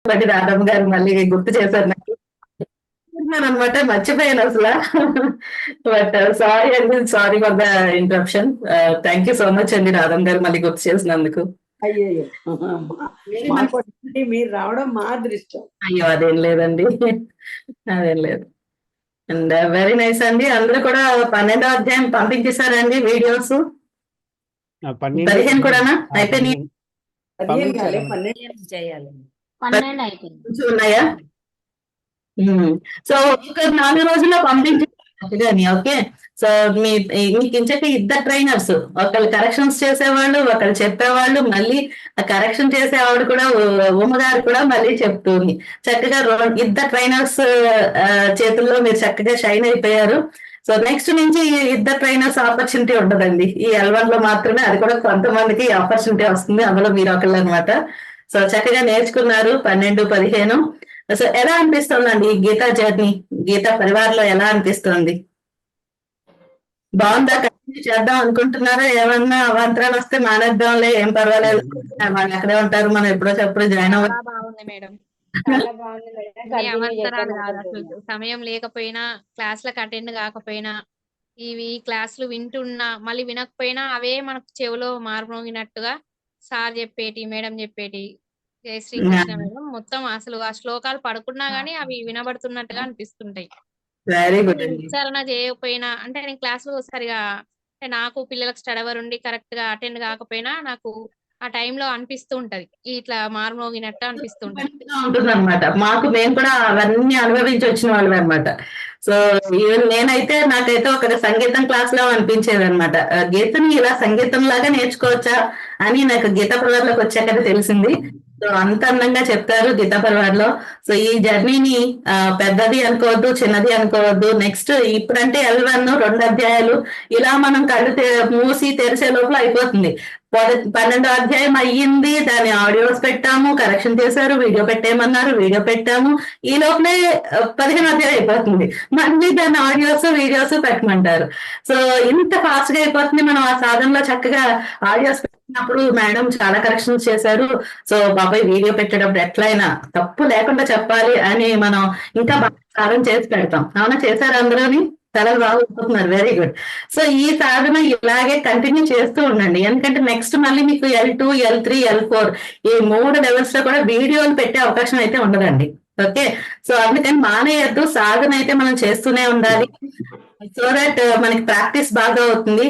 బట్టి రాధమ్మ గారు మళ్ళీ గుర్తు చేశారు నాకు అనమాట, మర్చిపోయాను అసలు. బట్ సారీ అండి, sorry for the interruption. Thank you so much అండి రాధమ్ గారు మళ్ళీ గుర్తు చేసినందుకు. అయ్యయ్యో, మీరు రావడం మా అదృష్టం. అయ్యో అదేం లేదండి, అదేం లేదు. అండ్ వెరీ నైస్ అండి. అందరూ కూడా 12వ అధ్యాయం పంపించేశారండి వీడియోస్. 15 కూడానా అయిపోయినాయి? 12 అయిపోయింది. ఉన్నాయా? సో ఒక 4 రోజుల్లో పంపించాను. ఓకే, సో మీకు ఇంచక ఇద్దరు ట్రైనర్స్, ఒకళ్ళు కరెక్షన్స్ చేసేవాళ్ళు, ఒకళ్ళు చెప్పేవాళ్ళు, మళ్ళీ ఆ కరెక్షన్ చేసే ఆవిడ కూడా ఉమ్మగారు కూడా మళ్ళీ చెప్తుంది. చక్కగా ఇద్దరు ట్రైనర్స్ చేతుల్లో మీరు చక్కగా షైన్ అయిపోయారు. సో నెక్స్ట్ నుంచి ఇద్దరు ట్రైనర్స్ ఆపర్చునిటీ ఉండదండి, ఈ L1 లో మాత్రమే. అది కూడా కొంతమందికి ఆపర్చునిటీ వస్తుంది, అందులో మీరు ఒకళ్ళు అనమాట. సో చక్కగా నేర్చుకున్నారు 12, 15. సో ఎలా అనిపిస్తుందండి ఈ గీతా జర్నీ, గీతా పరివార్లో ఎలా అనిపిస్తుంది? బాగుందా? కంటిన్యూ చేద్దాం అనుకుంటున్నారా? ఏమన్నా అవాంతరాలు వస్తే మానేద్దాంలే, ఏం పర్వాలేదు, వాళ్ళు ఎక్కడే ఉంటారు, మనం ఎప్పుడో చెప్పుడు జాయిన్ అవ్వాలి. బాగుంది మేడం, సమయం లేకపోయినా, క్లాసులకు అటెండ్ కాకపోయినా, ఇవి క్లాసులు వింటున్నా మళ్ళీ వినకపోయినా అవే మనకు చెవిలో మారుమోగినట్టుగా సార్ చెప్పేటి, మేడం చెప్పేటి, జై శ్రీకృష్ణ మేడం మొత్తం అసలు ఆ శ్లోకాలు పడుకున్నా గానీ అవి వినబడుతున్నట్టుగా అనిపిస్తుంటాయి. Very good. ఉచ్చారణ చేయకపోయినా, అంటే నేను క్లాసులు సరిగా, అంటే నాకు పిల్లలకు స్టడీ అవర్ ఉండి కరెక్ట్ గా అటెండ్ కాకపోయినా నాకు ఆ టైంలో అనిపిస్తూ ఉంటది, ఇట్లా మారుమోగినట్టు అనిపిస్తుంటది అనమాట. మాకు మేము కూడా అవన్నీ అనుభవించి వచ్చిన వాళ్ళమే అనమాట. సో నేనైతే నాకైతే ఒక సంగీతం క్లాస్ లో అనిపించేది అనమాట. గీతని ఇలా సంగీతం లాగా నేర్చుకోవచ్చా అని నాకు గీత పరివార్లోకి వచ్చాకనే తెలిసింది. సో అంత అందంగా చెప్తారు గీతా పరివార్లో. సో ఈ జర్నీని పెద్దది అనుకోవద్దు, చిన్నది అనుకోవద్దు. నెక్స్ట్ ఇప్పుడంటే L1 2 అధ్యాయాలు ఇలా మనం కళ్ళు మూసి తెరిసే లోపల అయిపోతుంది. 12వ అధ్యాయం అయ్యింది, దాని ఆడియోస్ పెట్టాము, కరెక్షన్ చేశారు, వీడియో పెట్టేయమన్నారు, వీడియో పెట్టాము. ఈ లోపలే 15వ అధ్యాయం అయిపోతుంది, మళ్ళీ దాని ఆడియోస్ వీడియోస్ పెట్టమంటారు. సో ఇంత ఫాస్ట్ గా అయిపోతుంది. మనం ఆ సాధనలో చక్కగా ఆడియోస్ పెట్టినప్పుడు మేడం చాలా కరెక్షన్స్ చేశారు, సో బాబాయ్ వీడియో పెట్టేటప్పుడు ఎట్లయినా తప్పు లేకుండా చెప్పాలి అని మనం ఇంకా బాగా సాధన చేసి పెడతాం. అవునా, చేశారు అందరూని? చాలా బాగుంటున్నారు, వెరీ గుడ్. సో ఈ సాధన ఇలాగే కంటిన్యూ చేస్తూ ఉండండి, ఎందుకంటే నెక్స్ట్ మళ్ళీ మీకు L2, L3, L4 ఈ 3 లెవెల్స్ లో కూడా వీడియోలు పెట్టే అవకాశం అయితే ఉండదండి. ఓకే, సో అందుకని మానేయద్దు, సాధన అయితే మనం చేస్తూనే ఉండాలి. సో దట్ మనకి ప్రాక్టీస్ బాగా అవుతుంది.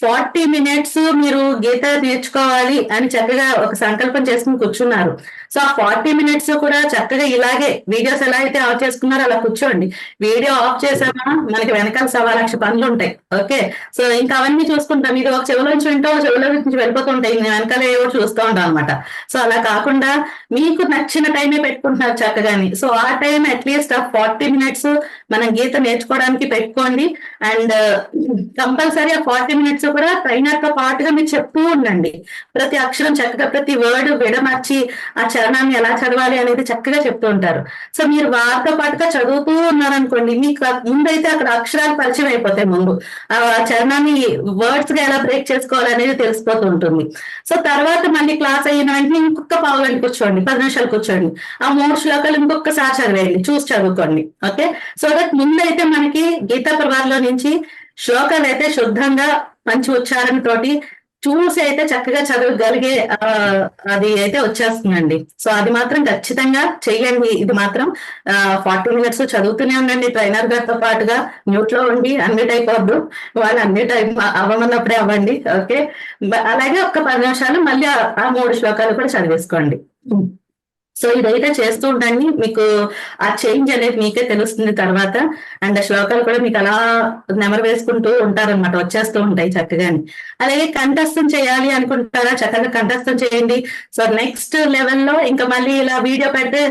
40 minutes మీరు గీత నేర్చుకోవాలి అని చక్కగా ఒక సంకల్పం చేసుకుని కూర్చున్నారు. సో ఆ 40 minutes కూడా చక్కగా ఇలాగే వీడియోస్ ఎలా అయితే ఆఫ్ చేసుకున్నారో అలా కూర్చోండి. వీడియో ఆఫ్ చేసామా మనకి వెనకాల 1,00,000 పనులు ఉంటాయి. ఓకే, సో ఇంకా అవన్నీ చూసుకుంటాం. ఇది ఒక చెవిలో నుంచి వింటూ చెవిలో నుంచి వెళ్ళిపోతుంటాయి, వెనకాల ఏవో చూస్తూ ఉంటాం అనమాట. సో అలా కాకుండా మీకు నచ్చిన టైమే పెట్టుకుంటున్నారు చక్కగాని. సో ఆ టైం అట్లీస్ట్ 40 minutes మనం గీత నేర్చుకోవడానికి పెట్టుకోండి. అండ్ కంపల్సరీ ఆ 40 minutes కూడా ట్రైనర్ తో పాటుగా మీరు చెప్తూ ఉండండి. ప్రతి అక్షరం చక్కగా, ప్రతి వర్డ్ విడమర్చి ఆ చరణాన్ని ఎలా చదవాలి అనేది చక్కగా చెప్తూ ఉంటారు. సో మీరు వారితో పాటుగా చదువుతూ ఉన్నారనుకోండి, మీకు ముందైతే అక్కడ అక్షరాలు పరిచయం అయిపోతాయి. ముందు ఆ చరణాన్ని వర్డ్స్ గా ఎలా బ్రేక్ చేసుకోవాలి అనేది తెలిసిపోతూ ఉంటుంది. సో తర్వాత మళ్ళీ క్లాస్ అయిన వెంటనే ఇంకొక పావు గంట కూర్చోండి, 10 నిమిషాలు కూర్చోండి, ఆ 3 శ్లోకాలు ఇంకొకసారి చదివేయండి, చూసి చదువుకోండి. ఓకే, సో దట్ ముందైతే మనకి గీతా పరివార్లో నుంచి శ్లోకాలు అయితే శుద్ధంగా మంచి ఉచ్చారణ తోటి చూసి అయితే చక్కగా చదవగలిగే అది అయితే వచ్చేస్తుందండి. సో అది మాత్రం ఖచ్చితంగా చెయ్యండి. ఇది మాత్రం 40 minutes చదువుతూనే ఉండండి ట్రైనర్ గారితో పాటుగా. మ్యూట్ లో ఉండి అన్నిట్ అయిపోద్దు, వాళ్ళు అన్నిట్ అవ్వమన్నప్పుడే అవ్వండి. ఓకే, అలాగే ఒక 10 నిమిషాలు మళ్ళీ ఆ 3 శ్లోకాలు కూడా చదివేసుకోండి. సో ఇదైతే చేస్తూ ఉండండి, మీకు ఆ చేంజ్ అనేది మీకే తెలుస్తుంది తర్వాత. అండ్ ఆ శ్లోకాలు కూడా మీకు అలా నెమరు వేసుకుంటూ ఉంటారనమాట, వచ్చేస్తూ ఉంటాయి చక్కగాని. అలాగే కంఠస్థం చేయాలి అనుకుంటారా, చక్కగా కంఠస్థం చేయండి. సో నెక్స్ట్ లెవెల్లో ఇంకా మళ్ళీ ఇలా వీడియో పెడితే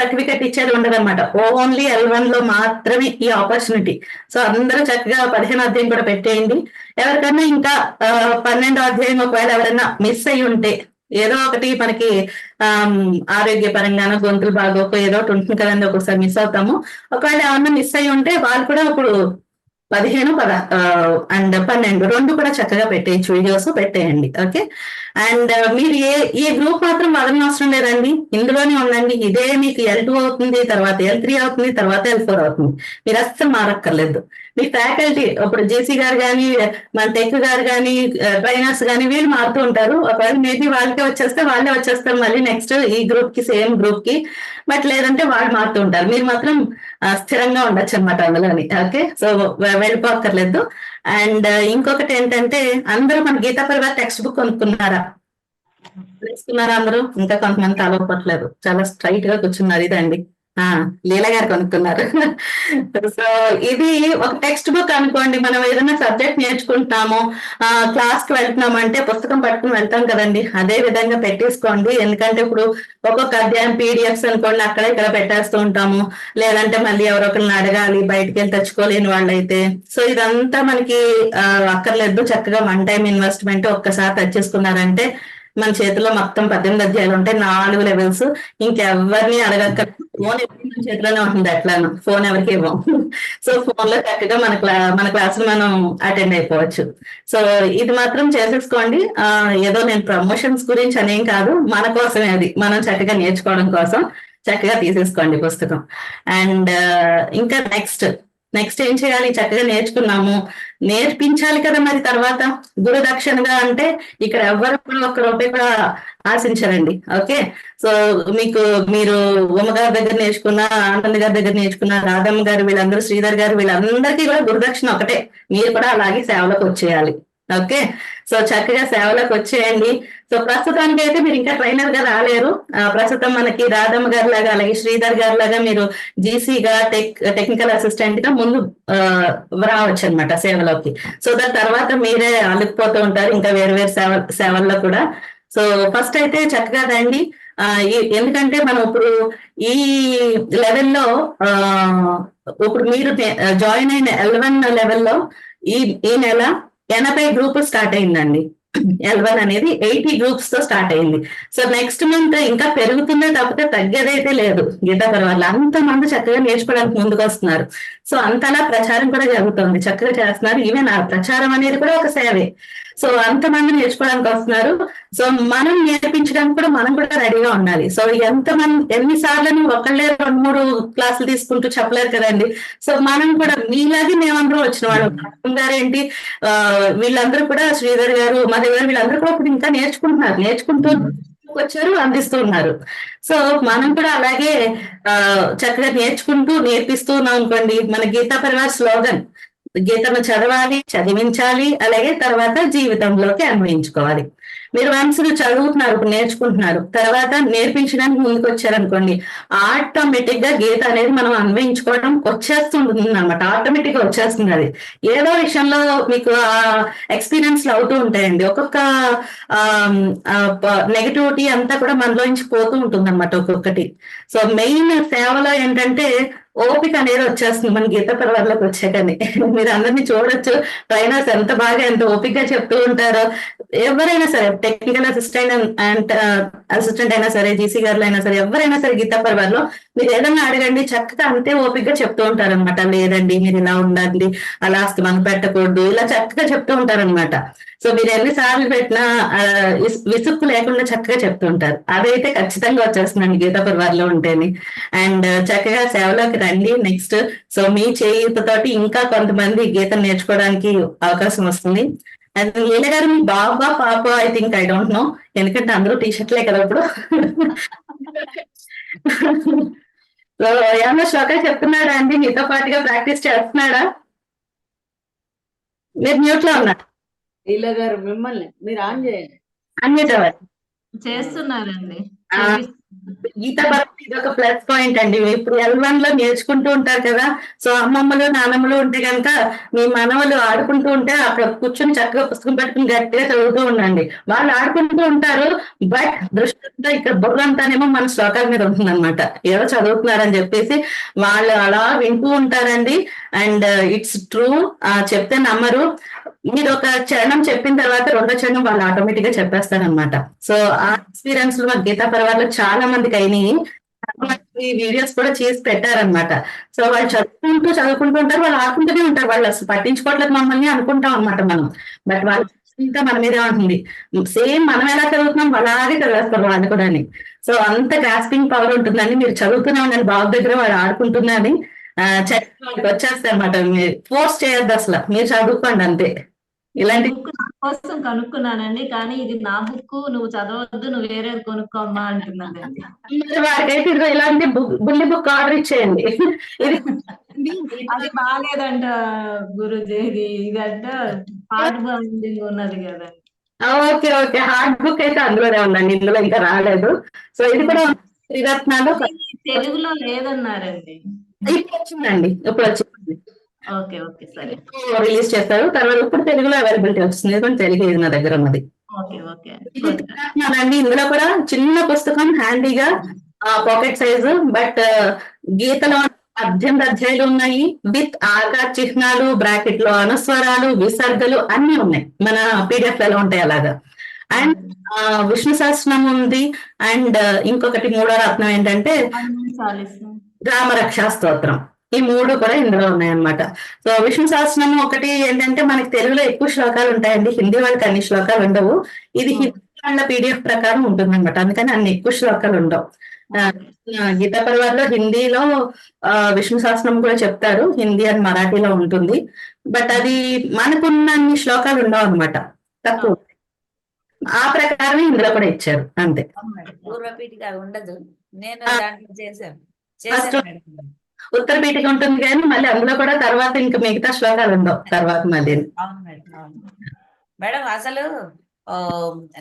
సర్టిఫికెట్ ఇచ్చేది ఉండదన్నమాట, ఓన్లీ L1 లో మాత్రమే ఈ ఆపర్చునిటీ. సో అందరూ చక్కగా 15వ అధ్యాయం కూడా పెట్టేయండి. ఎవరికన్నా ఇంకా 12వ అధ్యాయం ఒకవేళ ఎవరైనా మిస్ అయ్యి ఉంటే, ఏదో ఒకటి మనకి ఆరోగ్యపరంగానో గొంతులు బాగోక ఏదో ఒకటి ఉంటుంది కదండి, ఒక్కొక్కసారి మిస్ అవుతాము. ఒకవేళ ఏమన్నా మిస్ అయ్యి ఉంటే వాళ్ళు కూడా ఇప్పుడు 15 అండ్ 12 2 కూడా చక్కగా పెట్టేయచ్చు, వీడియోస్ పెట్టేయండి. ఓకే, అండ్ మీరు ఏ గ్రూప్ మాత్రం వదలని అవసరం లేదండి, ఇందులోనే ఉండండి. ఇదే మీకు L2 అవుతుంది, తర్వాత L3 అవుతుంది, తర్వాత L4 అవుతుంది. మీరు అస్సలు మారక్కర్లేదు. మీ ఫ్యాకల్టీ ఇప్పుడు జేసీ గారు కానీ, మన టెక్ గారు కానీ, ట్రైనర్స్ కానీ వీళ్ళు మారుతూ ఉంటారు. ఒకవేళ మేబీ వాళ్ళకే వచ్చేస్తే వాళ్ళే వచ్చేస్తారు మళ్ళీ నెక్స్ట్ ఈ గ్రూప్ కి, సేమ్ గ్రూప్ కి. బట్ లేదంటే వాళ్ళు మారుతూ ఉంటారు. మీరు మాత్రం స్థిరంగా ఉండొచ్చు అనమాట అందులోని. Okay, so వెళ్ళిపోక్కర్లేదు. అండ్ ఇంకొకటి ఏంటంటే, అందరూ మన గీతా పరివార్ టెక్స్ట్ బుక్ కొనుక్కున్నారా? తీసుకున్నారా అందరూ? ఇంకా కొంతమంది తలవట్లేదు, చాలా స్ట్రైట్ గా కూర్చున్నారు. ఇదండి లీలా గారు కొనుక్కున్నారు. సో ఇది ఒక టెక్స్ట్ బుక్ అనుకోండి. మనం ఏదైనా సబ్జెక్ట్ నేర్చుకుంటున్నాము, క్లాస్ కి వెళ్తున్నాము అంటే పుస్తకం పట్టుకుని వెళ్తాం కదండి, అదే విధంగా పెట్టేసుకోండి. ఎందుకంటే ఇప్పుడు ఒక్కొక్క అధ్యాయం పీడిఎఫ్స్ అనుకోండి, అక్కడ ఇక్కడ పెట్టేస్తూ ఉంటాము. లేదంటే మళ్ళీ ఎవరొకరిని అడగాలి, బయటికి వెళ్ళి తెచ్చుకోలేని వాళ్ళైతే. సో ఇదంతా మనకి అక్కర్లేదు. చక్కగా వన్ టైం ఇన్వెస్ట్మెంట్ ఒక్కసారి తెచ్చేసుకున్నారంటే మన చేతిలో మొత్తం 18 అధ్యాయాలు ఉంటాయి, 4 లెవెల్స్. ఇంకెవరిని అడగక్క. ఫోన్ ఎప్పుడు మన చేతిలోనే ఉంటుంది, ఎట్లాను ఫోన్ ఎవరికి ఇవ్వం. సో ఫోన్ లో చక్కగా మన క్లాసులు మనం అటెండ్ అయిపోవచ్చు. సో ఇది మాత్రం చేసేసుకోండి. ఏదో నేను ప్రమోషన్స్ గురించి అనేం కాదు, మన కోసమే, అది మనం చక్కగా నేర్చుకోవడం కోసం చక్కగా తీసేసుకోండి పుస్తకం. అండ్ ఇంకా నెక్స్ట్ ఏం చేయాలి? చక్కగా నేర్చుకున్నాము, నేర్పించాలి కదా మరి. తర్వాత గురు దక్షిణగా అంటే ఇక్కడ ఎవ్వరు కూడా ఒక్క రూపాయి కూడా ఆశించరండి. ఓకే, సో మీరు ఉమ్మ గారి దగ్గర నేర్చుకున్న, ఆనంద్ గారి దగ్గర నేర్చుకున్న, రాధమ్మ గారు వీళ్ళందరూ, శ్రీధర్ గారు వీళ్ళందరికీ కూడా గురుదక్షిణ ఒకటే. మీరు కూడా అలాగే సేవలకు వచ్చేయాలి. ఓకే, సో చక్కగా సేవలకు వచ్చేయండి. సో ప్రస్తుతానికి అయితే మీరు ఇంకా ట్రైనర్ గా రాలేరు. ప్రస్తుతం మనకి రాధమ్మ గారి లాగా, అలాగే శ్రీధర్ గారి లాగా మీరు జీసీగా టెక్నికల్ అసిస్టెంట్ గా ముందు రావచ్చు అనమాట సేవలోకి. సో దాని తర్వాత మీరే అలుక్కుపోతూ ఉంటారు ఇంకా వేరు వేరు సేవల్లో కూడా. సో ఫస్ట్ అయితే చక్కగా రండి. ఎందుకంటే మనం ఇప్పుడు ఈ లెవెల్లో ఇప్పుడు మీరు జాయిన్ అయిన L1 లెవెల్లో ఈ నెల 80 గ్రూపులు స్టార్ట్ అయిందండి. L1 అనేది 80 గ్రూప్స్ తో స్టార్ట్ అయింది. సో నెక్స్ట్ మంత్ ఇంకా పెరుగుతుందే తప్పితే తగ్గేదైతే లేదు. గీతా పరివార్లో అంతమంది చక్కగా నేర్చుకోవడానికి ముందుకు వస్తున్నారు. సో అంతలా ప్రచారం కూడా జరుగుతుంది, చక్కగా చేస్తున్నారు. ఈవెన్ ఆ ప్రచారం అనేది కూడా ఒక సేవే. సో అంతమంది నేర్చుకోవడానికి వస్తున్నారు. సో మనం నేర్పించడానికి కూడా మనం కూడా రెడీగా ఉండాలి. సో ఎన్నిసార్లు ఒకళ్ళే 2-3 క్లాసులు తీసుకుంటూ చెప్పలేరు కదండి. సో మనం కూడా మీలాగే మేమందరూ వచ్చిన వాళ్ళు గారేంటి, వీళ్ళందరూ కూడా, శ్రీధర్ గారు, మధు గారు, వీళ్ళందరూ కూడా ఇప్పుడు ఇంకా నేర్చుకుంటూ వచ్చారు, అందిస్తూ ఉన్నారు. సో మనం కూడా అలాగే చక్కగా నేర్చుకుంటూ నేర్పిస్తూ ఉన్నాం అనుకోండి. మన గీతా పరివార్ స్లోగన్, గీతను చదవాలి, చదివించాలి, అలాగే తర్వాత జీవితంలోకి అన్వయించుకోవాలి. మీరు వన్స్ చదువుతున్నారు, ఇప్పుడు నేర్చుకుంటున్నారు, తర్వాత నేర్పించడానికి ముందుకు వచ్చారనుకోండి, ఆటోమేటిక్ గా గీత అనేది మనం అన్వయించుకోవడం వచ్చేస్తుంటుంది అనమాట. ఆటోమేటిక్ గా వచ్చేస్తుంది. అది ఏదో విషయంలో మీకు ఎక్స్పీరియన్స్ అవుతూ ఉంటాయండి. ఒక్కొక్క నెగటివిటీ అంతా కూడా మనలో నుంచి పోతూ ఉంటుంది అనమాట ఒక్కొక్కటి. సో మెయిన్ సేవలో ఏంటంటే ఓపిక అనేది వచ్చేస్తుంది మన గీతా పరివార్లోకి వచ్చాకని. మీరు అందరినీ చూడొచ్చు, ట్రైనర్స్ ఎంత బాగా ఎంత ఓపికగా చెప్తూ ఉంటారో. ఎవరైనా సరే, టెక్నికల్ అసిస్టెంట్ అయినా సరే, జీసీ గారులు అయినా సరే, ఎవరైనా సరే గీతా పరివార్లో మీరు ఏదైనా అడగండి, చక్కగా అంతే ఓపికగా చెప్తూ ఉంటారనమాట. లేదండి మీరు ఇలా ఉండాలి, అలా మనం పెట్టకూడదు, ఇలా చక్కగా చెప్తూ ఉంటారనమాట. సో మీరు ఎన్నిసార్లు పెట్టినా విసుక్కు లేకుండా చక్కగా చెప్తూ ఉంటారు. అదైతే ఖచ్చితంగా వచ్చేస్తుందండి గీతా పరివార్లో ఉంటేనే. అండ్ చక్కగా సేవలోకి రండి నెక్స్ట్. సో మీ చేయుతతోటి ఇంకా కొంతమంది గీత నేర్చుకోవడానికి అవకాశం వస్తుంది. అండ్ లీల గారు, మీ బాబా పాప, I think, I don't know, ఎందుకంటే అందరూ టీషర్ట్లే కదా ఇప్పుడు. సో ఏమన్నా శ్లోక చెప్తున్నాడా అండి? మీతో పాటుగా ప్రాక్టీస్ చేస్తున్నాడా? మీరు మ్యూట్ లో ఉన్నారు. లీలా గారు మిమ్మల్ని మీరు ఆన్ చేయండి. అన్ని చేస్తున్నారండి. గీతా పరివార్ ఇది ఒక ప్లస్ పాయింట్ అండి. ఇప్పుడు L1 లో నేర్చుకుంటూ ఉంటారు కదా. సో అమ్మమ్మలు నానమ్మలు ఉంటే కనుక మీ మనవలు ఆడుకుంటూ ఉంటే అక్కడ కూర్చొని చక్కగా పుస్తకం పెట్టుకుని గట్టిగా చదువుతూ ఉండండి. వాళ్ళు ఆడుకుంటూ ఉంటారు, బట్ దృష్టి అంతా ఇక్కడ బుర్ర అంతానేమో మన శ్లోకాల మీద ఉంటుంది అనమాట. ఏదో చదువుతున్నారని చెప్పేసి వాళ్ళు అలా వింటూ ఉంటారండి. అండ్ ఇట్స్ ట్రూ, చెప్తే నమ్మరు. మీరు ఒక చరణం చెప్పిన తర్వాత రెండో చరణం వాళ్ళు ఆటోమేటిక్ గా చెప్పేస్తారనమాట. సో ఆ ఎక్స్పీరియన్స్ లో మాకు గీతా పరివార్లో చాలా మందికి అయినాయి. వీడియోస్ కూడా చేసి పెట్టారనమాట. సో వాళ్ళు చదువుకుంటూ ఉంటారు, వాళ్ళు ఆడుకుంటూనే ఉంటారు. వాళ్ళు అసలు పట్టించుకోవట్లేదు మమ్మల్ని అనుకుంటాం అనమాట మనం. బట్ వాళ్ళు ఇంకా మన మీదే ఉంటుంది. సేమ్ మనం ఎలా చదువుతున్నాం అలాగే చదివేస్తారు వాళ్ళు కూడా. సో అంత గ్రాస్పింగ్ పవర్ ఉంటుందని, మీరు చదువుతూనే ఉండండి, బాబు దగ్గర వాడు ఆడుకుంటున్నాని చెప్పి వాళ్ళకి వచ్చేస్తాయి అనమాట. మీరు ఫోర్స్ చేయొద్దు అసలు, మీరు చదువుకోండి అంతే. ఇలాంటి బుక్ నా కోసం కనుక్కున్నానండి, కానీ ఇది నా బుక్, నువ్వు చదవద్దు, నువ్వు వేరేది కొనుక్కోమ్మా అంటున్నదండి. వాడికైతే ఇదిగో ఇలాంటి బుల్లి బుక్ ఆర్డర్ ఇచ్చేయండి. ఇది అది బాగాలేదంట గురుజీ, ఇదంట హార్డ్ బౌండింగ్ ఉన్నది కదండి. ఓకే ఓకే, హార్డ్ బుక్ అయితే అందులోనే ఉందండి, ఇందులో ఇంకా రాలేదు. సో ఇది కూడా త్రిరత్నాలు తెలుగులో లేదన్నారండి. ఇప్పుడు వచ్చిందండి, ఇప్పుడు వచ్చింది, ఓకే ఓకే సరే. రిలీజ్ చేస్తారు. తర్వాత ఇప్పుడు తెలుగులో అవైలబిలిటీ వస్తుంది, ఎందుకంటే తెలుగు ఇది నా దగ్గర ఉన్నది. ఓకే ఓకే ఇది త్రిరత్నాలండి. ఇందులో కూడా చిన్న పుస్తకం, హ్యాండీగా పాకెట్ సైజు. బట్ గీతలో 18 అధ్యాయాలు ఉన్నాయి, విత్ ఆకార చిహ్నాలు, బ్రాకెట్ లో అనుస్వరాలు, విసర్గలు అన్ని ఉన్నాయి. మన పీడిఎఫ్ ఎలా ఉంటాయి అలాగా. అండ్ విష్ణు సహస్రనామం ఉంది. అండ్ ఇంకొకటి మూడో రత్నం ఏంటంటే రామరక్షా స్తోత్రం. ఈ మూడు కూడా ఇందులో ఉన్నాయన్నమాట. సో విష్ణు సహస్రనామం ఒకటి ఏంటంటే మనకి తెలుగులో ఎక్కువ శ్లోకాలు ఉంటాయండి, హిందీ వాళ్ళకి అన్ని శ్లోకాలు ఉండవు. ఇది హిందీ వాళ్ళ పీడిఎఫ్ ప్రకారం ఉంటుంది అనమాట, అందుకని అన్ని ఎక్కువ శ్లోకాలు ఉండవు. గీతా పరివార్లో హిందీలో విష్ణు సహస్రనామం కూడా చెప్తారు, హిందీ అండ్ మరాఠీలో ఉంటుంది. బట్ అది మనకున్న అన్ని శ్లోకాలు ఉండవు అనమాట, తక్కువ. ఆ ప్రకారం ఇందులో కూడా ఇచ్చారు అంతే. పూర్వపీఠిక ఉండదు, నేను దాంట్లో చేశాను. ఉత్తర పీఠిక ఉంటుంది కానీ మళ్ళీ అందులో కూడా తర్వాత ఇంకా మిగతా శ్లోకాలు ఉండవు తర్వాత మళ్ళీ. అవును మేడం, అవును మేడం. అసలు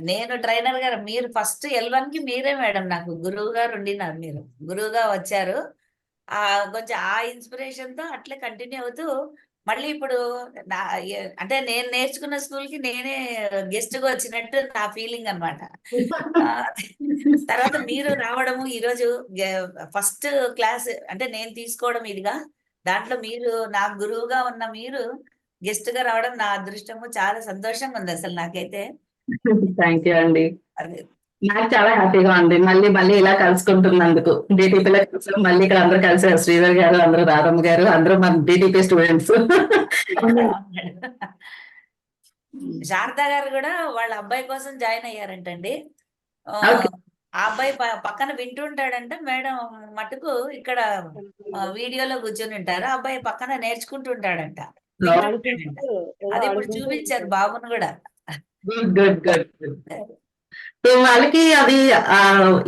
నేను ట్రైనర్ గారు, మీరు ఫస్ట్ L1 కి మీరే మేడం నాకు గురువు గారు ఉండినారు, మీరు గురువుగా వచ్చారు. కొంచెం ఆ ఇన్స్పిరేషన్ తో అట్లే కంటిన్యూ అవుతూ మళ్ళీ ఇప్పుడు అంటే నేను నేర్చుకున్న స్కూల్ కి నేనే గెస్ట్ గా వచ్చినట్టు నా ఫీలింగ్ అనమాట. తర్వాత మీరు రావడము, ఈరోజు ఫస్ట్ క్లాస్ అంటే నేను తీసుకోవడం ఇదిగా, దాంట్లో మీరు నా గురువుగా ఉన్న మీరు గెస్ట్ గా రావడం నా అదృష్టము. చాలా సంతోషంగా ఉంది అసలు నాకైతే. థ్యాంక్ యూ అండి, నాకు చాలా హ్యాపీగా ఉంది మళ్ళీ మళ్ళీ ఇలా కలుసుకుంటున్నందుకు. డిటిపిలో కలిసి మళ్ళీ ఇక్కడ అందరూ కలిసారు, శ్రీధర్ గారు, అందరూ రాధమ్మ గారు, అందరూ మన డిటిపి స్టూడెంట్స్. శారదా గారు కూడా వాళ్ళ అబ్బాయి కోసం జాయిన్ అయ్యారంటండి. ఆ అబ్బాయి పక్కన వింటుంటాడంట మేడం, మటుకు ఇక్కడ వీడియోలో కూర్చొని ఉంటారు, అబ్బాయి పక్కన నేర్చుకుంటుంటాడంట. అది ఇప్పుడు చూపించారు బాబును కూడా. Good good good. సో వాళ్ళకి అది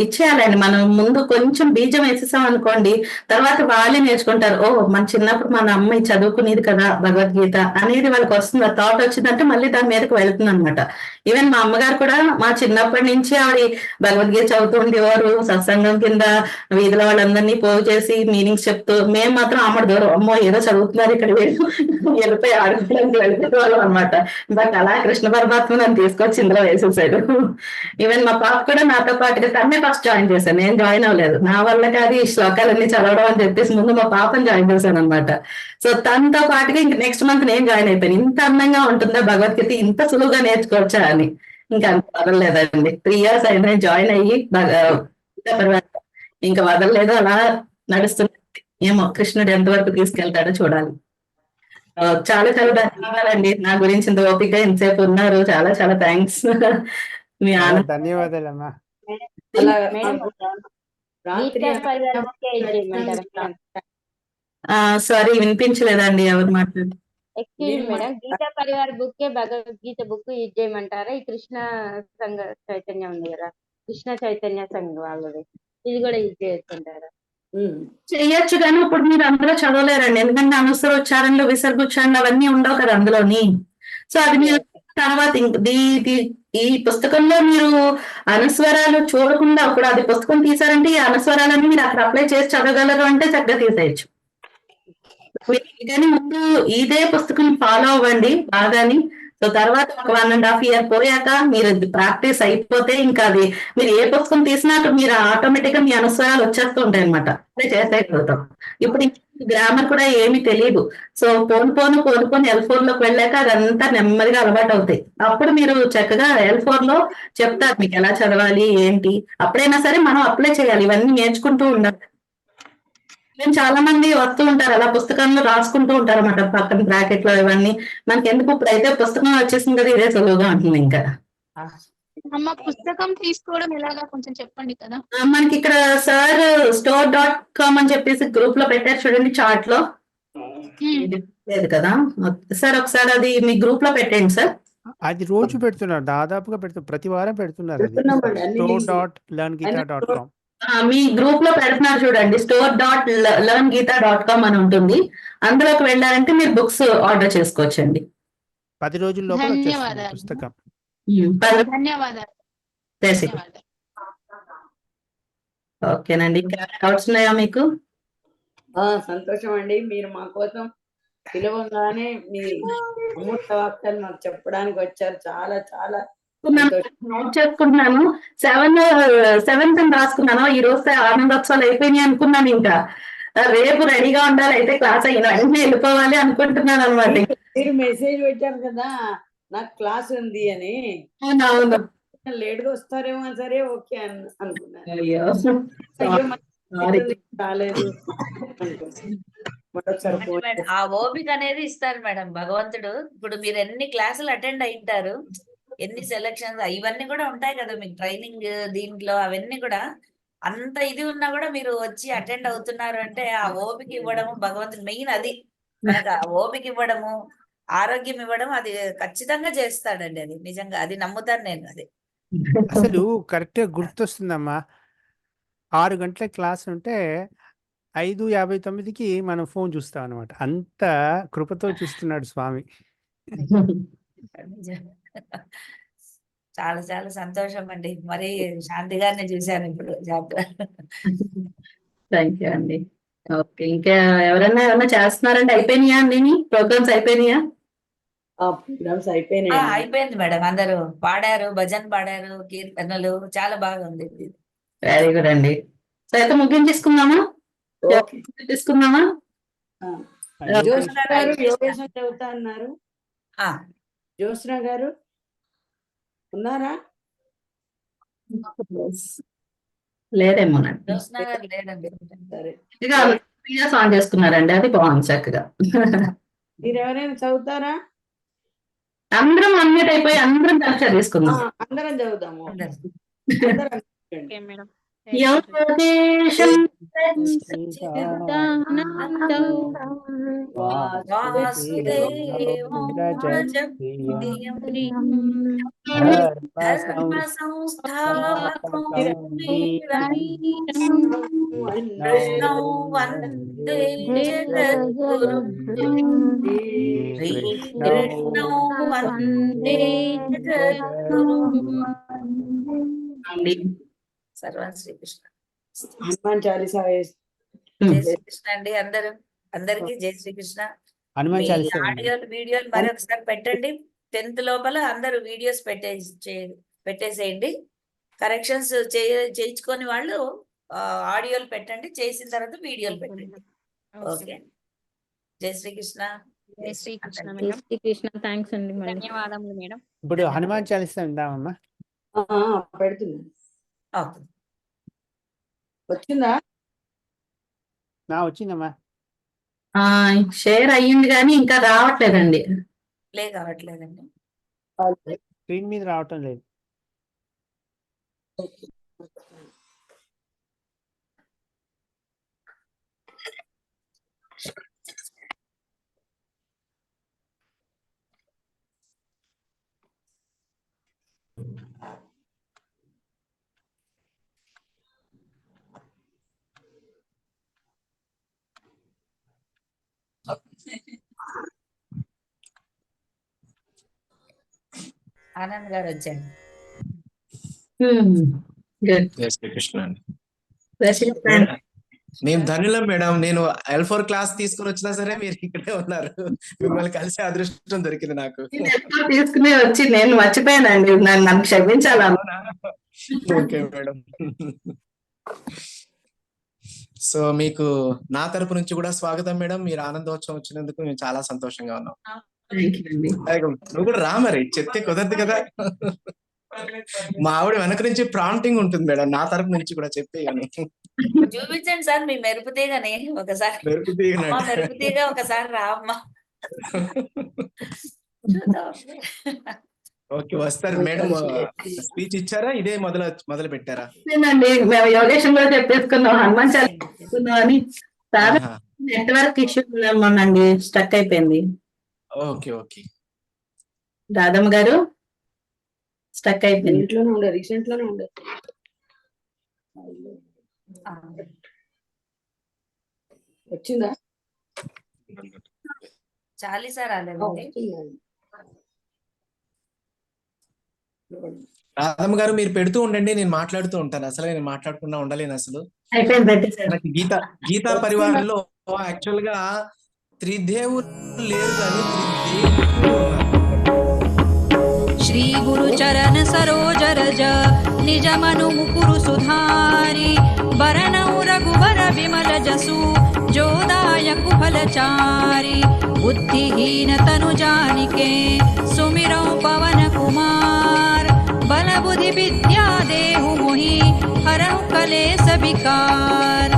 ఇచ్చేయాలండి మనం, ముందు కొంచెం బీజం వేసేసాం అనుకోండి, తర్వాత వాళ్ళే నేర్చుకుంటారు. ఓ మన చిన్నప్పుడు మన అమ్మాయి చదువుకునేది కదా భగవద్గీత అనేది వాళ్ళకి వస్తుంది. ఆ థాట్ వచ్చిందంటే మళ్ళీ దాని మీదకి వెళ్తుంది అనమాట. ఈవెన్ మా అమ్మగారు కూడా మా చిన్నప్పటి నుంచి ఆవిడ భగవద్గీత చదువుతూ ఉండేవారు, సత్సంగం కింద వీధిలో వాళ్ళందరినీ పోగు చేసి మీనింగ్స్ చెప్తూ. మేము మాత్రం అమ్మడి దూరం, అమ్మో ఏదో చదువుతున్నారు ఇక్కడ వెళ్ళిపోయి ఆడుకోవడానికి వెళ్ళిపోయేవాళ్ళం అనమాట. బట్ అలా కృష్ణ పరమాత్మ నన్ను తీసుకొచ్చి ఇందులో వేసేసాడు. ఈవెన్ మా పాప కూడా నాతో పాటుగా, తన్నే ఫస్ట్ జాయిన్ చేశాను, నేను జాయిన్ అవ్వలేదు. నా వల్ల కాదు ఈ శ్లోకాలన్నీ చదవడం అని చెప్పేసి ముందు మా పాపని జాయిన్ చేశాను అనమాట. సో తనతో పాటుగా ఇంక నెక్స్ట్ మంత్ నేను జాయిన్ అయిపోయాను. ఇంత అందంగా ఉంటుందా భగవద్గీత, ఇంత సులువుగా నేర్చుకోవచ్చా అని. ఇంకా అంత వదలలేదండి. 3 years అయినా జాయిన్ అయ్యి ఇంకా వదలలేదు, అలా నడుస్తుంది. ఏమో కృష్ణుడు ఎంతవరకు తీసుకెళ్తాడో చూడాలి. చాలా చాలా ధన్యవాదాలండి, నా గురించి ఇంత ఓపిక ఇంతసేపు ఉన్నారు. చాలా చాలా థ్యాంక్స్. మీ ధన్యవాదాలమ్మా. సారీ వినిపించలేదండి, ఎవరు మాట్లాడు. Excuse madam, Gita Parivar book Bhagavadgita book use చేయమంటారా? ఈ కృష్ణ సంఘ చైతన్యం ఉంది కదా, కృష్ణ చైతన్య సంఘ వాళ్ళది, ఇది కూడా యూజ్ చేయొచ్చుంటారా? చెయ్యొచ్చు, కానీ ఇప్పుడు మీరు అందులో చదవలేరండి, ఎందుకంటే అనుసర ఉచ్చారణలు, విసర్గ ఉచ్చారణలు అవన్నీ ఉండవు కదా అందులోని. సో అది మీరు తర్వాత ఈ పుస్తకంలో మీరు అనుస్వరాలు చూడకుండా ఇప్పుడు అది పుస్తకం తీసారంటే ఈ అనుస్వరాలన్నీ మీరు అక్కడ అప్లై చేసి చదవగలరు అంటే చక్కగా తీసేయచ్చు. కానీ ముందు ఇదే పుస్తకం ఫాలో అవ్వండి బాగాని. సో తర్వాత ఒక 1.5 year పోయాక మీరు ప్రాక్టీస్ అయిపోతే ఇంకా అది మీరు ఏ పుస్తకం తీసినా మీరు ఆటోమేటిక్ గా మీ అనుస్వరాలు వచ్చేస్తూ ఉంటాయి అనమాట, అదే చేసేయగలుగుతాం. ఇప్పుడు గ్రామర్ కూడా ఏమీ తెలియదు. సో పోను L4 లోకి వెళ్ళాక అదంతా నెమ్మదిగా అలవాటు అవుతాయి. అప్పుడు మీరు చక్కగా L4 లో చెప్తారు మీకు ఎలా చదవాలి ఏంటి. అప్పుడైనా సరే మనం అప్లై చేయాలి, ఇవన్నీ నేర్చుకుంటూ ఉండాలి. నేను చాలా మంది వస్తూ ఉంటారు అలా పుస్తకంలో రాసుకుంటూ ఉంటారు అన్నమాట పక్కన బ్రాకెట్ లో ఇవన్నీ. మనకి ఎందుకు ఇప్పుడైతే పుస్తకం వచ్చేసింది కదా, ఇదే సులువుగా ఉంటుంది ఇంకా. ఆ, అమ్మ పుస్తకం తీసుకోవడం ఎలాగా కొంచెం చెప్పండి కదా. మనకి ఇక్కడ సార్ store.com అని చెప్పేసి గ్రూప్ లో పెట్టారు చూడండి చార్ట్ లో. ఇది లేదు కదా సార్, ఒకసారి అది మీ గ్రూప్ లో పెట్టండి సార్. అది రోజు పెడుతున్నారు, దాదాపుగా పెడుతున్నారు, ప్రతి వారం పెడుతున్నారు. అది పెడుతున్నామండి, అన్ని links. store.learngita.com. మీ గ్రూప్ లో పెడుతున్నారు చూడండి, store.learngita.com అని ఉంటుంది. అందులోకి వెళ్ళారంటే మీరు బుక్స్ ఆర్డర్ చేసుకోవచ్చండి. 10 రోజుల లోపల వచ్చేస్తుంది ధన్యవాదాలు. పుస్తకం. ధన్యవాదాలు. చేసి ధన్యవాదాలు. ఓకేనండి. ఇంకా డౌట్స్ ఉన్నాయా మీకు? సంతోషం అండి, మీరు మా కోసం పిలవగానే మీ అమూర్త వాక్యాలు మాకు చెప్పడానికి వచ్చారు. చాలా చాలా సంతోషం. నోట్ చేసుకుంటున్నాను. 7th అని రాసుకున్నాను. ఈ రోజు ఆనందోత్సవాలు అయిపోయినాయి అనుకున్నాను. ఇంకా రేపు రెడీగా ఉండాలి, అయితే క్లాస్ అయిన వెంటనే వెళ్ళిపోవాలి అనుకుంటున్నాను అనమాట. మీరు మెసేజ్ పెట్టారు కదా నాకు క్లాస్ ఉంది అని, అవునవును. లేట్ గా వస్తారేమో సరే ఓకే అనుకున్నాను. అయ్యో అయ్యో, మరి సారీ. రాలేదు అనుకున్నాను. మరొకసారి అంటే ఫోన్ మేడం, ఆ ఓపిక అనేది ఇస్తారు మేడం భగవంతుడు. ఇప్పుడు మీరు ఎన్ని క్లాసులు అటెండ్ అయింటారు, ఎన్ని సెలక్షన్స్ ఇవన్నీ కూడా ఉంటాయి కదా మీకు ట్రైనింగ్ దీంట్లో, అవన్నీ కూడా అంత ఇది ఉన్నా కూడా మీరు వచ్చి అటెండ్ అవుతున్నారు అంటే ఆ ఓపిక ఇవ్వడము భగవంతుడు మెయిన్. అది మనకు ఆ ఓపిక ఇవ్వడము, ఆరోగ్యం ఇవ్వడం, అది ఖచ్చితంగా చేస్తాడండి. అది నిజంగా, అది నమ్ముతాను నేను. అది అసలు కరెక్ట్గా గుర్తొస్తుందమ్మా. 6 గంటల క్లాస్ ఉంటే 5:59కి మనం ఫోన్ చూస్తాం అనమాట. అంత కృపతో చూస్తున్నాడు స్వామి. చాలా చాలా సంతోషం అండి. మరి శాంతి గారిని చూశాను ఇప్పుడు జాబ్. థ్యాంక్ యూ అండి. ఓకే, ఇంకా ఎవరైనా చేస్తున్నారండి? అయిపోయినాయా అండి ప్రోగ్రామ్స్? అయిపోయినాయా? ప్రోగ్రామ్స్ అయిపోయినాయి. అయిపోయింది మేడం, అందరూ పాడారు, భజన్ పాడారు, కీర్తనలు, చాలా బాగుంది. వెరీ గుడ్ అండి. సో అయితే ముగించేసుకుందామా? ఓకే. తీసుకుందామా? జ్యోత్స్న గారు యోగేశం చదువుతా అన్నారు. ఆ, జ్యోత్స్న గారు ఉన్నారా? లేదేమోనండి. జ్యోత్స్న గారు లేదండి. సరే, ఇక వీడియోస్ ఆన్ చేసుకున్నారండి, అది బాగుంది చక్కగా. మీరు ఎవరైనా చదువుతారా? అందరం అన్మ్యూట్ అయిపోయి అందరం కలిసి చదివేసుకుందాం. అందరం చదువుదాము. అందరు. అందరం ఓకే మేడం. యోగేశం చిదానందం వాసుదేవం రజప్రియం ధర్మ సంస్థాపకం వీరం కృష్ణం వందే జగద్గురుం శ్రీకృష్ణం వందే జగద్గురుం. సర్వం శ్రీకృష్ణ. హనుమాన్ చాలీసా జై శ్రీకృష్ణ అండి. అందరికి జై శ్రీకృష్ణ. హనుమాన్ మీ చాలీసా వీడియోలు మరి ఒకసారి పెట్టండి. 10th లోపల అందరూ వీడియోస్ పెట్టేసేయండి. కరెక్షన్స్ చేయించుకొని వాళ్ళు ఆడియోలు పెట్టండి, చేసిన తర్వాత వీడియోలు పెట్టండి. ఓకే. జై శ్రీకృష్ణ. జై శ్రీకృష్ణ జై మేడం. శ్రీకృష్ణ. థ్యాంక్స్ అండి మేడం. ధన్యవాదములు మేడం. ఇప్పుడు హనుమాన్ చాలీసా ఉందామమ్మా. పెడుతున్నా. ఓకే. వచ్చిందా? వచ్చిందమ్మా. షేర్ అయ్యింది కానీ ఇంకా రావట్లేదండి. ప్లే కావట్లేదండి. స్క్రీన్ మీద రావటం లేదు. ఆనంద్ గారు వచ్చారు. జై శ్రీకృష్ణ అండి. మేము ధన్యులం మేడం. నేను L4 క్లాస్ తీసుకుని వచ్చినా సరే మీరు ఇక్కడే ఉన్నారు. మిమ్మల్ని కలిసే అదృష్టం దొరికింది నాకు. తీసుకునే వచ్చి నేను మర్చిపోయానండి, నన్ను క్షమించాలా? Okay madam. సో మీకు నా తరపు నుంచి కూడా స్వాగతం మేడం. మీరు ఆనందోత్సవం వచ్చినందుకు మేము చాలా సంతోషంగా ఉన్నాం. థ్యాంక్ యూ అండి. నువ్వు కూడా రా, మరి చెప్తే కుదరదు కదా. మా ఆవిడ వెనక నుంచి ప్రాంప్టింగ్ ఉంటుంది మేడం, నా తరపు నుంచి కూడా చెప్పేయని. చూపించండి సార్ మీ మెరుపు తీగని ఒకసారి. మెరుపు అమ్మా తీగనంట. మెరుపు తీగ ఒకసారి రా అమ్మా చూద్దాం. ఓకే, వస్తారు మేడం. స్పీచ్ ఇచ్చారా, ఇదే మొదలు పెట్టారా? అండి మేము యోగేశం కూడా చెప్పేసుకున్నాం, హనుమాన్ చాలీసా అని. సార్ ఆహా. నెట్వర్క్ ఇష్యూ ఉందేమోనండి, స్టక్ అయిపోయింది. Okay okay. రాధమ్మ గారు స్టక్ అయిపోయింది. ఇంట్లోనే ఉండే, రీసెంట్ లోనే ఉండే. ఆ, వచ్చిందా? చాలీసా రాలేదండి. రాధమ్మ గారు మీరు పెడుతూ ఉండండి, నేను మాట్లాడుతూ ఉంటాను. అసలు నేను మాట్లాడకుండా ఉండలేను అసలు. అయిపోయింది, పెట్టేశారు. మనకి గీతా పరివారంలో యాక్చువల్ గా త్రిదేవులు లేరు కానీ త్రిదేవులు ఉన్నారు. श्री गुरु चरण सरोज रज निज मनु मुकुरु सुधारी बरनौ रघुबर विमल जसु जोदायकु फलचारी बुद्धिहीन तनु जानिके सुमिरौ पवन कुमार बल बुद्धि विद्या देहु मोहि हरहु कलेस विकार।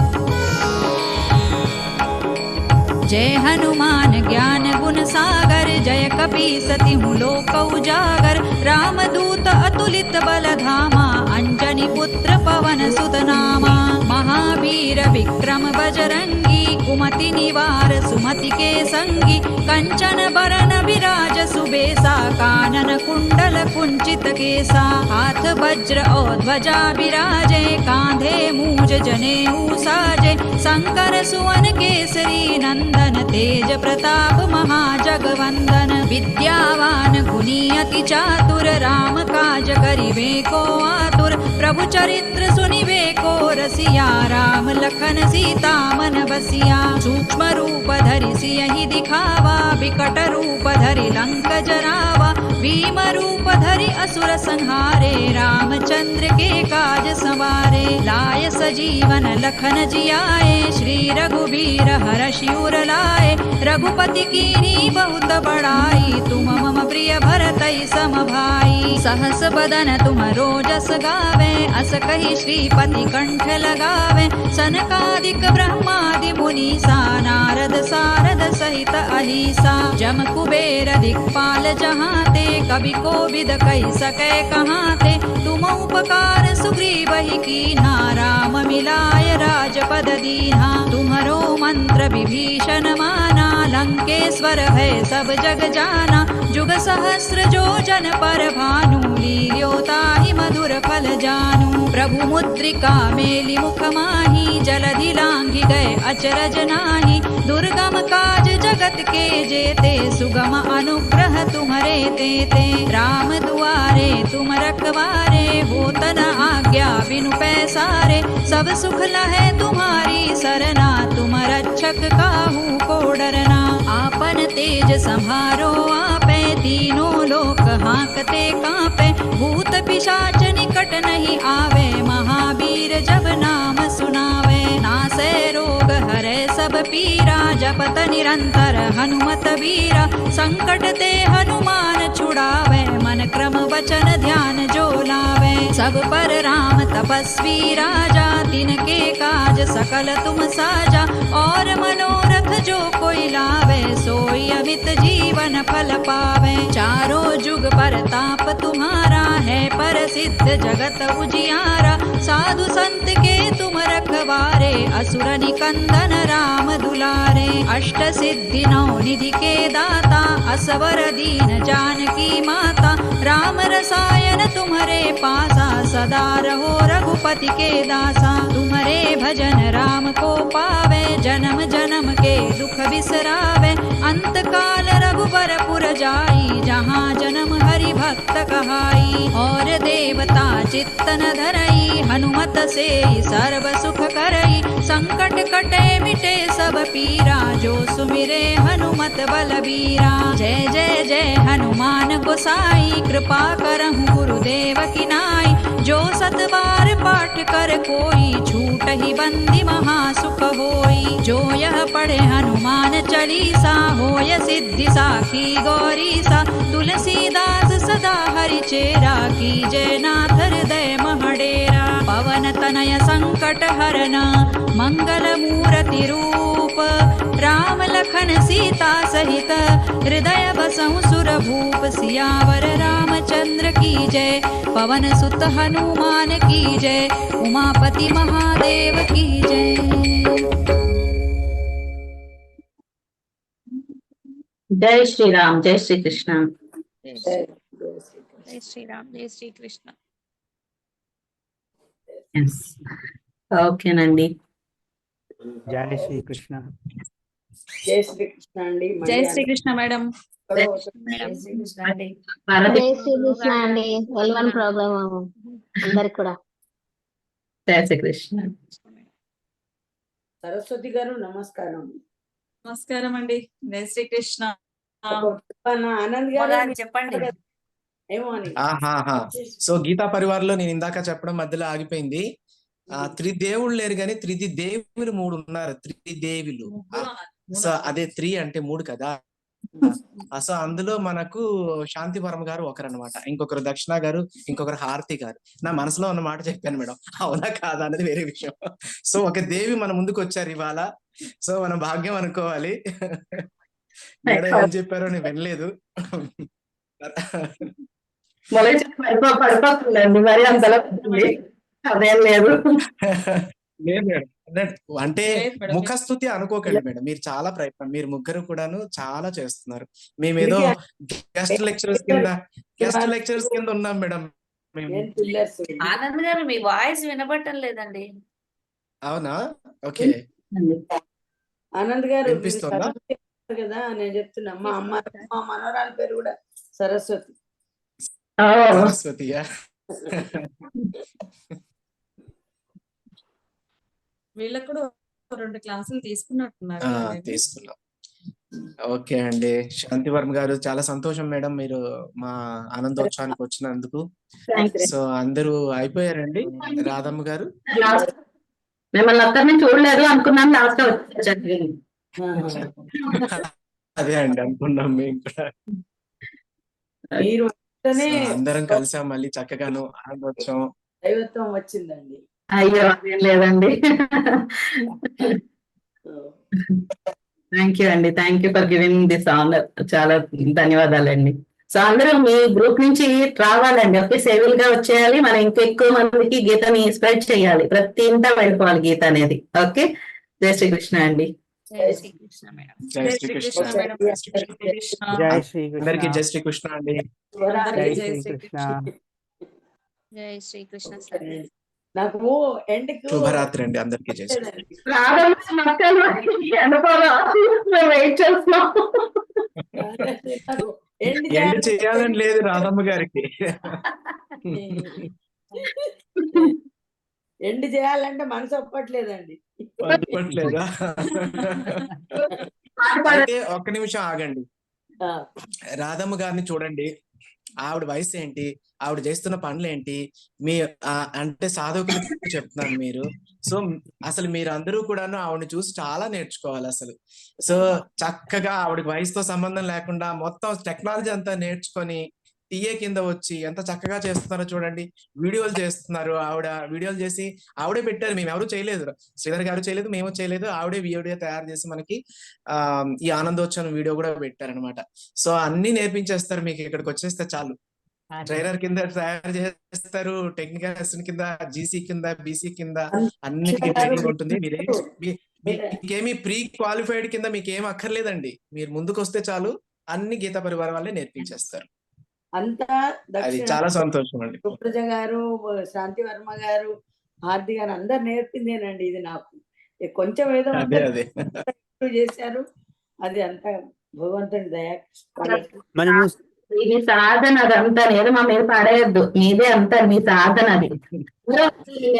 जय हनुमान ज्ञान गुण सागर जय कपीसति लोक उजागर रामदूत अतुलित बल धामा अंजनी पुत्र पवन सुत नामा महावीर विक्रम बजरंगी कुमति निवार सुमति के संगी कंचन बरन विराज सुबेसा कानन कुंडल कुंचित केसा हाथ वज्र और ध्वजा विराजे कांधे मूज जनेऊ साजे शंकर सुवन केसरी नंदन तेज प्रताप महाजगवंदन विद्यावान गुणी अति चातुर राम काज करिबे को आतुर प्रभु चरित्र सुनिबे को रसिया राम लखन सीता मन बसिया सूक्ष्म रूप धरि सियहि दिखावा विकट रूप धरि लंक जरावा भीम रूप धरि असुर संहारे रामचंद्र के काज सवारे लाय सजीवन लखन जियाए श्री रघुबीर हरषि उर लाए रघुपति कीनी बहुत बड़ाई तुम मम प्रिय भरतई सम भाई सहस बदन तुम रोजस गावे अस कहि श्रीपति कंठ लगावे सनकादिक ब्रह्मादि मुनीसा नारद सारद सहित अहिसा जम कुबेर दिक्पाल जहाते कवि कोविद कहि सकै कहाते तुम उपकार सुग्रीवहि कीन्हा राम मिलाय राजपद दीन्हा तुम्हरो मंत्र विभीषण माना लंकेश्वर है सब जग जाना जुग सहस्र जो जन पर भानु लील्यो ताहि मधुर फल जानू प्रभु मुद्रिका मेलि मुख माही जलधि लांघि गए अचरज नाही दुर्गम काज जगत के जेते सुगम अनुग्रह तुम्हरे तेते राम दुआरे तुम रखवारे होत न आज्ञा बिनु पैसारे सब सुख लहै तुम्हारी सरना तुम रक्षक काहू को डरना आपन तेज संहारो आपे तीनों लोक हांकते कांपे भूत पिशाच निकट नहीं आवे महावीर जब नाम सुनावे नासै रोग हरै सब पीरा जपत निरंतर हनुमत वीरा संकट ते हनुमान छुड़ावे मन क्रम वचन ध्यान जो लावे सब पर राम तपस्वी राजा तिनके काज सकल तुम साजा और मनोरथ जो कोई लावे सोई अमित जीवन फल पावे चारों जुग परताप तुम्हारा है प्रसिद्ध जगत उजियारा साधु संत के तुम रखवारे असुर निकंदन राम दुलारे अष्ट सिद्धि नौ निधि के दाता असवर दीन जानकी माता राम रसायन तुम्हारे पासा सदा रहो रघुपति के दासा तुम्हारे भजन राम को पावे जन्म जन्म के दुख बिसरावे अंत काल रघुबर पुर जाई जहाँ जन्म हरि भक्त कहाई और देवता चित्तन धरई हनुमत से सर्व सुख करई संकट कटे मिटे सब पीरा जो सुमिरे हनुमत बलबीरा जय जय जय हनुमान गोसाई कृपा करहु गुरुदेव की नाई जो सतबार पाठ कर कोई छूट ही बंदी महासुख होई जो यह पढ़े हनुमान चालीसा होय सिद्धि साखी गौरीसा तुलसीदास सदा हरिचेरा कीजय नाथ हृदय महडेरा पवन तनय संकट हरना मंगल मूर्ति रूप राम लखन सीता सहित हृदय बसहु सुर भूप सियावर रामचंद्र की जय पवन सुत हनुमान की जय उमापति महादेव की जय। జై శ్రీరామ్, జై శ్రీకృష్ణ. జై శ్రీరామ్, జై శ్రీకృష్ణ. ఓకేనండి. జై శ్రీకృష్ణ. జై శ్రీకృష్ణ అండి. జై శ్రీకృష్ణ మేడం. మేడం శ్రీకృష్ణ అండి. భారతి జై శ్రీకృష్ణ అండి. వెల్వన్ ప్రోగ్రామ్ అందరికి కూడా. జై శ్రీకృష్ణ. సరస్వతి గారు నమస్కారం. నమస్కారం అండి. జై శ్రీకృష్ణ. ఆనంద్ గారు చెప్పండి. ఏమో అని. సో గీతా పరివార్ లో నేను ఇందాక చెప్పడం మధ్యలో ఆగిపోయింది. త్రిదేవుళ్ళు లేరు కానీ త్రిదేవులు 3 ఉన్నారు. త్రిదేవులు. సో అదే 3 అంటే 3 కదా. సో అందులో మనకు శాంతి వర్మ గారు ఒకరన్నమాట, ఇంకొకరు దక్షిణ గారు, ఇంకొకరు హారతి గారు. నా మనసులో ఉన్న మాట చెప్పాను మేడం, అవునా కాదా అనేది వేరే విషయం. సో ఒక దేవి మన ముందుకు వచ్చారు ఇవాళ. సో మన భాగ్యం అనుకోవాలి. మేడం ఏం చెప్పారో నేను వినలేదు. పడిపోతుందండి మరి అంతలో అదేం లేదు. లేదు మేడం, అంటే ముఖస్తుతి అనుకోకండి మేడం. మీరు చాలా ప్రయత్నం, మీరు ముగ్గురు కూడాను చాలా చేస్తున్నారు. మేమేదో గెస్ట్ లెక్చరర్స్ కింద ఉన్నాం మేడం. ఆనంద్ గారు మీ వాయిస్ వినబడటం లేదండి. అవునా? ఓకే. ఆనంద్ గారు వినిపిస్తుందా? కదా నేను చెప్తున్నా. మా మనవరాలి పేరు కూడా సరస్వతి. సరస్వతియా? వీళ్ళకు కూడా 2 క్లాసులు తీసుకున్నట్టున్నారు. తీసుకున్నాం. ఓకే అండి. శాంతి వర్మ గారు చాలా సంతోషం మేడం మీరు మా ఆనందోత్సవానికి వచ్చినందుకు. సో అందరూ అయిపోయారండి. రాధమ్మ గారు మిమ్మల్ని ఒక్కరిని చూడలేదు అనుకున్నాను, లాస్ట్ వచ్చారు. అదే అండి అనుకున్నాం మేము కూడా. మీరు అందరం కలిసాం మళ్ళీ చక్కగాను ఆనందోత్సవం. దైవత్వం వచ్చిందండి. అయ్యో అదేం లేదండి. థ్యాంక్ యూ అండి. Thank you for giving this honour. చాలా ధన్యవాదాలండి. సో అందరూ మీ గ్రూప్ నుంచి రావాలండి. ఓకే, సేవల్ గా వచ్చేయాలి. మనం ఇంకెక్కువ మందికి గీతని స్ప్రెడ్ చేయాలి. ప్రతి ఇంట వెళ్ళిపోవాలి గీత అనేది. ఓకే. జై శ్రీకృష్ణ అండి. జై శ్రీకృష్ణ మేడం. జై శ్రీకృష్ణ. జై శ్రీకృష్ణ. అందరికీ జై శ్రీకృష్ణ అండి. జై శ్రీకృష్ణ. జై శ్రీకృష్ణ సార్. నాకు ఎండ్కి శుభరాత్రి అండి అందరికీ. జై శ్రీకృష్ణ. వెయిట్ చేస్తున్నాం. ఎండ్ చేయాలని లేదు రాధమ్మ గారికి. ఎండ్ చేయాలంటే మనసు ఒప్పట్లేదండి. ఒప్పట్లేదా? అయితే ఒక్క నిమిషం ఆగండి. రాధమ్మ గారిని చూడండి. ఆవిడ వయసు ఏంటి, ఆవిడ చేస్తున్న పనులు ఏంటి, మీ అంటే సాధకులు చెప్తున్నారు మీరు. సో అసలు మీరందరూ కూడాను ఆవిడని చూసి చాలా నేర్చుకోవాలి అసలు. సో చక్కగా ఆవిడకి వయసుతో సంబంధం లేకుండా మొత్తం టెక్నాలజీ అంతా నేర్చుకొని టీఏ కింద వచ్చి ఎంత చక్కగా చేస్తున్నారో చూడండి. వీడియోలు చేస్తున్నారు. ఆవిడ వీడియోలు చేసి ఆవిడే పెట్టారు, మేము ఎవరు చేయలేదు. శ్రీధర్ గారు చేయలేదు, మేము చేయలేదు. ఆవిడే వీడియో తయారు చేసి మనకి ఈ ఆనందోత్సవం వీడియో కూడా పెట్టారనమాట. సో అన్ని నేర్పించేస్తారు మీకు. ఇక్కడికి వచ్చేస్తే చాలు. ట్రైనర్ కింద తయారు చేస్తారు, టెక్నికల్ అసిస్టెంట్ కింద, జీసీ కింద, బీసీ కింద అన్నిటికీ ట్రైనింగ్ ఉంటుంది. మీకేమి ప్రీ క్వాలిఫైడ్ కింద మీకేం అక్కర్లేదండి. మీరు ముందుకు వస్తే చాలు, అన్ని గీతా పరివారం వాళ్ళే నేర్పించేస్తారు. అంతా అది చాలా సంతోషం అండి. సుప్రజ గారు, శాంతి వర్మ గారు, హార్ది గారు అందరు నేర్పిందేనండి ఇది. నాకు కొంచెం ఏదో చేశారు. అది అంతా భగవంతుని దయ. మనము మీ సాధన అదంతా ఏదో మా మీద పడేయద్దు. మీదే అంతా మీ సాధన అది.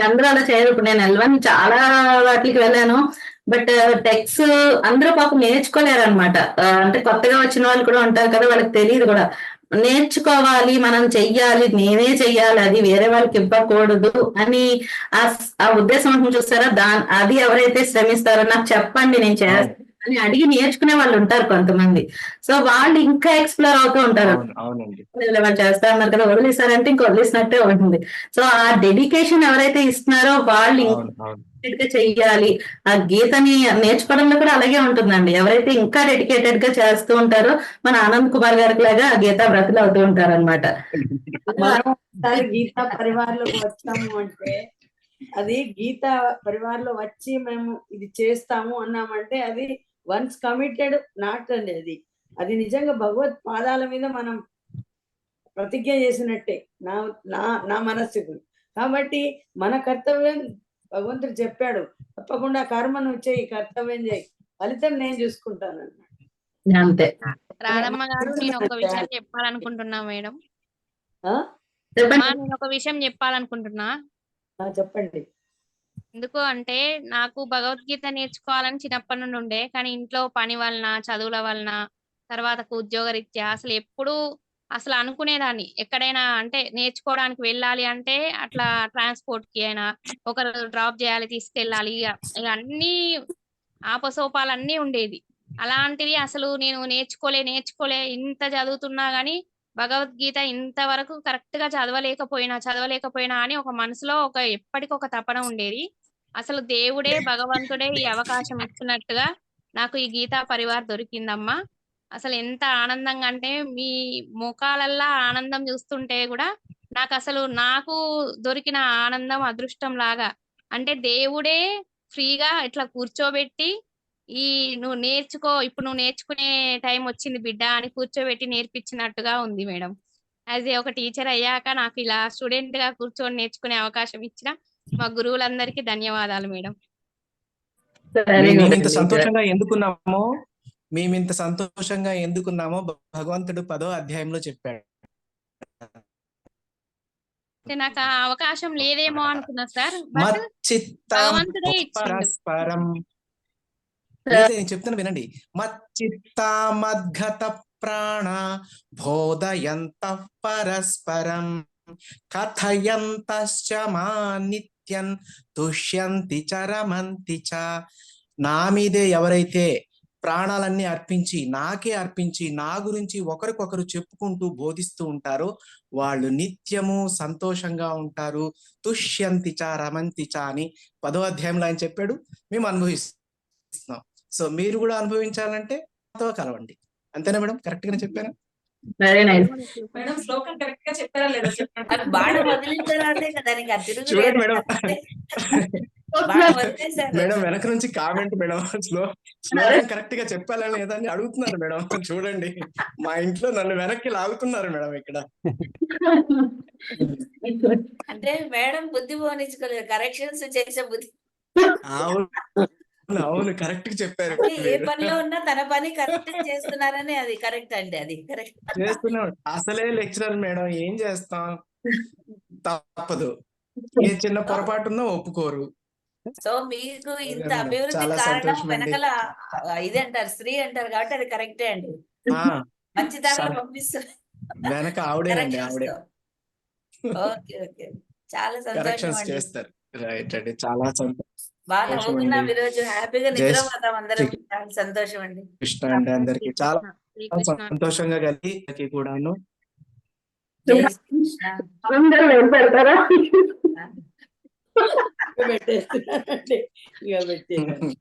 అందరూ అలా చేయరు. ఇప్పుడు నేను L1 చాలా వాటికి వెళ్ళాను. బట్ టెక్స్ అందరూ పాపం నేర్చుకోలేరు అనమాట. అంటే కొత్తగా వచ్చిన వాళ్ళు కూడా ఉంటారు కదా, వాళ్ళకి తెలియదు కూడా. నేర్చుకోవాలి, మనం చెయ్యాలి, నేనే చెయ్యాలి, అది వేరే వాళ్ళకి ఇవ్వకూడదు అని ఆ ఉద్దేశం చూస్తారా. అది ఎవరైతే శ్రమిస్తారో నాకు చెప్పండి, నేను చేస్తాను. అని అడిగి నేర్చుకునే వాళ్ళు ఉంటారు కొంతమంది. సో వాళ్ళు ఇంకా ఎక్స్‌ప్లోర్ అవుతూ ఉంటారు. అవునండి. వాళ్ళు చేస్తా ఉన్నారు కదా, వదిలేసారంటే ఇంక వదిలేసినట్టే ఉంటుంది. సో ఆ డెడికేషన్ ఎవరైతే ఇస్తున్నారో వాళ్ళు గా చెయ్యాలి. ఆ గీతని నేర్చుకోవడంలో కూడా అలాగే ఉంటుందండి. ఎవరైతే ఇంకా డెడికేటెడ్ గా చేస్తూ ఉంటారో మన ఆనంద్ కుమార్ గారికి లాగా గీతా వ్రతులు అవుతూ ఉంటారు అనమాట. మనం ఒకసారి గీతా పరివార్లోకి వచ్చాము అంటే అది గీతా పరివార్లో వచ్చి మేము ఇది చేస్తాము అన్నామంటే అది వన్స్ కమిటెడ్ నాట్ అండి. అది అది నిజంగా భగవత్ పాదాల మీద మనం ప్రతిజ్ఞ చేసినట్టే నా నా నా మనస్సుకు. కాబట్టి మన కర్తవ్యం భగవంతుడు చెప్పాడు, తప్పకుండా కర్మ నువ్వు చేయి, కర్తవ్యం చేయి, ఫలితం నేను చూసుకుంటాను అన్నమాట. అంతే. రాధమ్మ గారు, నేను ఒక విషయం చెప్పాలనుకుంటున్నా మేడం. నేను ఒక విషయం చెప్పాలనుకుంటున్నా. చెప్పండి. ఎందుకు అంటే నాకు భగవద్గీత నేర్చుకోవాలని చిన్నప్పటి నుండి ఉండే, కానీ ఇంట్లో పని వలన, చదువుల వలన, తర్వాత ఉద్యోగరీత్యా అసలు ఎప్పుడు అసలు అనుకునేదాన్ని ఎక్కడైనా అంటే నేర్చుకోవడానికి వెళ్ళాలి అంటే అట్లా ట్రాన్స్పోర్ట్ కి అయినా ఒకరు డ్రాప్ చేయాలి, తీసుకెళ్ళాలి, ఇక అన్ని ఆపసోపాలన్నీ ఉండేది. అలాంటిది అసలు నేను నేర్చుకోలే ఇంత చదువుతున్నా గానీ భగవద్గీత ఇంతవరకు కరెక్ట్ గా చదవలేకపోయినా అని ఒక మనసులో ఎప్పటికొక తపన ఉండేది. అసలు దేవుడే భగవంతుడే ఈ అవకాశం ఇచ్చినట్టుగా నాకు ఈ గీతా పరివార్ దొరికిందమ్మా. అసలు ఎంత ఆనందంగా అంటే మీ ముఖాలల్లా ఆనందం చూస్తుంటే కూడా నాకు దొరికిన ఆనందం అదృష్టం లాగా, అంటే దేవుడే ఫ్రీగా ఇట్లా కూర్చోబెట్టి నువ్వు నేర్చుకో, ఇప్పుడు నువ్వు నేర్చుకునే టైం వచ్చింది బిడ్డ అని కూర్చోబెట్టి నేర్పించినట్టుగా ఉంది మేడం. యాజ్ ఏ ఒక టీచర్ అయ్యాక నాకు ఇలా స్టూడెంట్ గా కూర్చొని నేర్చుకునే అవకాశం ఇచ్చిన మా గురువులందరికీ ధన్యవాదాలు మేడం. మేమింత సంతోషంగా ఎందుకున్నామో భగవంతుడు 10వ అధ్యాయంలో చెప్పాడు. నాకు ఆ అవకాశం లేదేమో అనుకున్నా సార్, భగవంతుడే ఇచ్చిండు. నేను చెప్తాను వినండి. మచ్చిత్తామద్గత ప్రాణ బోధయంత పరస్పరం కథయంతశ్చ మా నిత్యం తుష్యంతి చ రమంతి చ. నా మీదే ఎవరైతే ప్రాణాలన్నీ అర్పించి నాకే అర్పించి నా గురించి ఒకరికొకరు చెప్పుకుంటూ బోధిస్తూ ఉంటారో వాళ్ళు నిత్యము సంతోషంగా ఉంటారు. తుష్యంతి చ రమంతి చ అని 10వ అధ్యాయంలో ఆయన చెప్పాడు. మేము అనుభవిస్తున్నాం. సో మీరు కూడా అనుభవించాలంటే కలవండి. అంతేనా మేడం? కరెక్ట్ గానే చెప్పారా? మేడం శ్లోకం కరెక్ట్ గా చెప్పారా లేదా చెప్పండి. బాణం వదిలించాలంటే దానికి చూడండి మేడం, మేడం వెనక నుంచి కామెంట్ మేడం, శ్లోకం కరెక్ట్ గా చెప్పాలని లేదని అడుగుతున్నారు మేడం. చూడండి, మా ఇంట్లో నన్ను వెనక్కి లాగుతున్నారు మేడం ఇక్కడ. అంటే మేడం బుద్ధి పోనించుకోలేదు, కరెక్షన్స్ చేసే బుద్ధి. అవును కరెక్ట్ గా చెప్పారు. ఏ పనిలో ఉన్నా తన పని కరెక్ట్ చేస్తున్నారని అది కరెక్ట్ అండి. అది కరెక్ట్ చేస్తున్నాడు. అసలే లెక్చరర్ మేడం, ఏం చేస్తాం, తప్పదు. ఏ చిన్న పొరపాటు ఉన్నా ఒప్పుకోరు. సో మీకు ఇంత అభివృద్ధి కారణం వెనకల ఇది అంటారు, స్త్రీ అంటారు కాబట్టి అది కరెక్టే అండి. మంచి దాంట్లో పంపిస్తారు వెనక ఆవిడేనండి, ఆవిడే ఓకే ఓకే, చాలా సంతోషం అండి. చేస్తారు. రైట్ అండి, చాలా సంతోషం. బాగా నవ్వుకున్నాం ఈరోజు, హ్యాపీగా నిద్రపోతాం అందరం. చాలా సంతోషం అండి. కృష్ణ అండి అందరికి చాలా సంతోషంగా కలిగి కూడాను. పెడతారా? పెట్టేస్తున్నానండి, ఇక పెట్టేసి